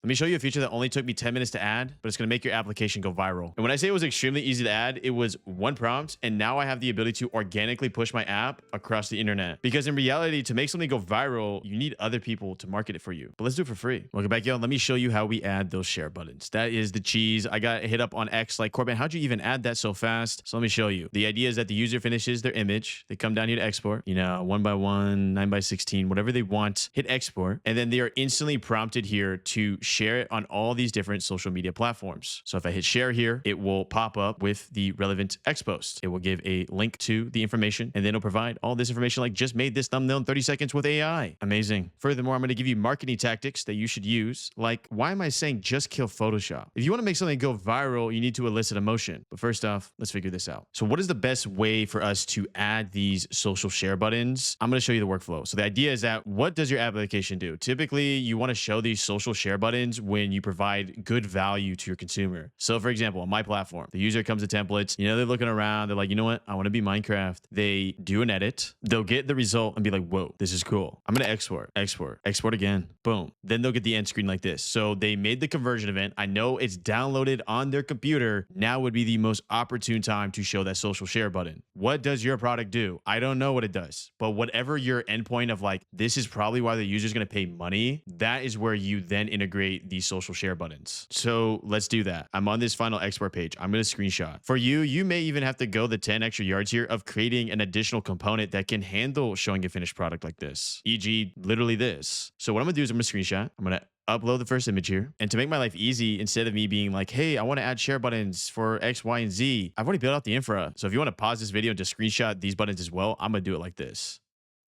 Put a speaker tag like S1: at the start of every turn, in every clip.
S1: Let me show you a feature that only took me 10 minutes to add, but it's going to make your application go viral. And when I say it was extremely easy to add, it was one prompt, and now I have the ability to organically push my app across the internet. Because in reality, to make something go viral, you need other people to market it for you. But let's do it for free. Welcome back, yo. Let me show you how we add those share buttons. That is the cheese. I got hit up on X like, Corbin, how'd you even add that so fast? So let me show you. The idea is that the user finishes their image. They come down here to export, 1x1, 9x16, whatever they want, hit export. And then they are instantly prompted here to share it on all these different social media platforms. So if I hit share here, it will pop up with the relevant X post. It will give a link to the information, and then it'll provide all this information like just made this thumbnail in 30 seconds with AI. Amazing. Furthermore, I'm going to give you marketing tactics that you should use. Like, why am I saying just kill Photoshop? If you want to make something go viral, you need to elicit emotion. But first off, let's figure this out. So what is the best way for us to add these social share buttons? I'm going to show you the workflow. So the idea is that what does your application do? Typically, you want to show these social share buttons when you provide good value to your consumer. So for example, on my platform, the user comes to templates, they're looking around, they're like, you know what? I want to be Minecraft. They do an edit, they'll get the result and be like, whoa, this is cool. I'm going to export again. Boom. Then they'll get the end screen like this. So they made the conversion event. I know it's downloaded on their computer. Now would be the most opportune time to show that social share button. What does your product do? I don't know what it does, but whatever your endpoint of like, this is probably why the user is going to pay money, that is where you then integrate these social share buttons. So let's do that. I'm on this final export page. I'm going to screenshot. For you, you may even have to go the 10 extra yards here of creating an additional component that can handle showing a finished product like this, e.g. literally this. So what I'm going to do is I'm going to screenshot. I'm going to upload the first image here. And to make my life easy, instead of me being like, hey, I want to add share buttons for X, Y, and Z, I've already built out the infra. So if you want to pause this video and just screenshot these buttons as well, I'm going to do it like this.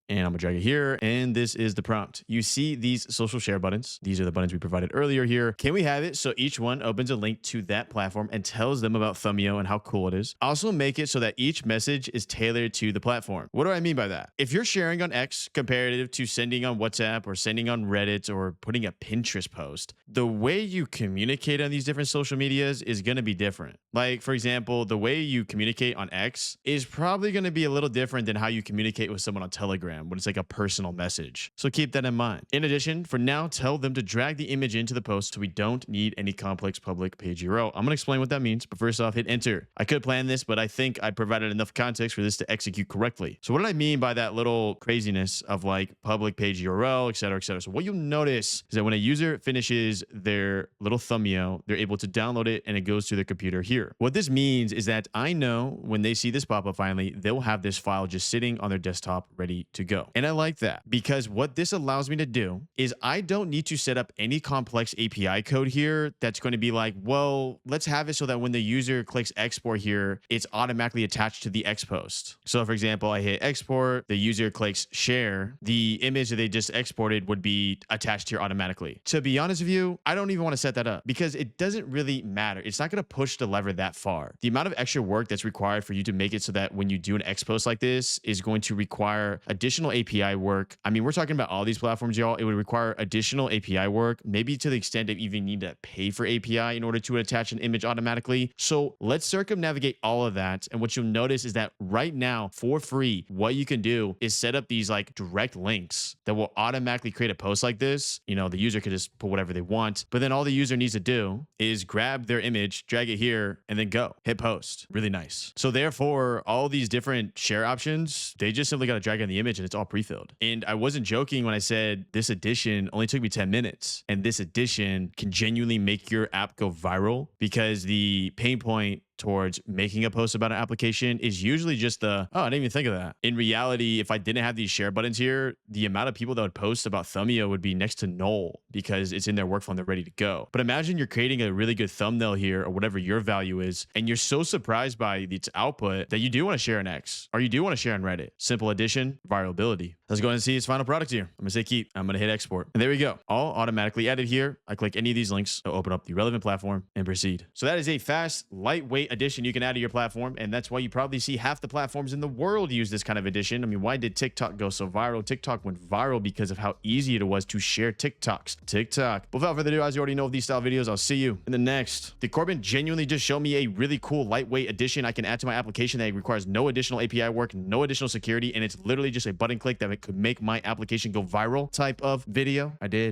S1: And I'm gonna drag it here. And this is the prompt. You see these social share buttons. These are the buttons we provided earlier here. Can we have it so each one opens a link to that platform and tells them about Thumbio and how cool it is? Also make it so that each message is tailored to the platform. What do I mean by that? If you're sharing on X comparative to sending on WhatsApp or sending on Reddit or putting a Pinterest post, the way you communicate on these different social medias is gonna be different. Like, for example, the way you communicate on X is probably gonna be a little different than how you communicate with someone on Telegram when it's like a personal message. So keep that in mind. In addition, for now, tell them to drag the image into the post so we don't need any complex public page URL. I'm gonna explain what that means, but first off, hit enter. I could plan this, but I think I provided enough context for this to execute correctly. So what did I mean by that little craziness of like public page URL, et cetera, et cetera? So what you'll notice is that when a user finishes their little thumbnail, they're able to download it and it goes to their computer here. What this means is that I know when they see this pop up finally, they'll have this file just sitting on their desktop ready to go. And I like that because what this allows me to do is I don't need to set up any complex API code here that's going to be like, well, let's have it so that when the user clicks export here, it's automatically attached to the X post. So for example, I hit export, the user clicks share, the image that they just exported would be attached here automatically. To be honest with you, I don't even want to set that up because it doesn't really matter. It's not going to push the lever that far. The amount of extra work that's required for you to make it so that when you do an X post like this is going to require additional API work. I mean, we're talking about all these platforms, y'all. It would require additional API work, maybe to the extent of even need to pay for API in order to attach an image automatically. So let's circumnavigate all of that. And what you'll notice is that right now, for free, what you can do is set up these like direct links that will automatically create a post like this. The user could just put whatever they want, but then all the user needs to do is grab their image, drag it here, and then go hit post. Really nice. So therefore, all these different share options, they just simply got to drag in the image and it's all pre-filled. And I wasn't joking when I said this edition only took me 10 minutes. And this edition can genuinely make your app go viral because the pain point towards making a post about an application is usually just the, oh, I didn't even think of that. In reality, if I didn't have these share buttons here, the amount of people that would post about Thumbio would be next to null because it's in their workflow and they're ready to go. But imagine you're creating a really good thumbnail here or whatever your value is, and you're so surprised by its output that you do want to share an X or you do want to share on Reddit. Simple addition, virality. Let's go ahead and see its final product here. I'm gonna say keep. I'm gonna hit export. And there we go. All automatically added here. I click any of these links to open up the relevant platform and proceed. So that is a fast, lightweight addition you can add to your platform. And that's why you probably see half the platforms in the world use this kind of addition. I mean, why did TikTok go so viral? TikTok went viral because of how easy it was to share TikToks. TikTok. But without further ado, as you already know of these style videos, I'll see you in the next. Did Corbin genuinely just show me a really cool, lightweight addition I can add to my application that requires no additional API work, no additional security, and it's literally just a button click that could make my application go viral type of video? I did.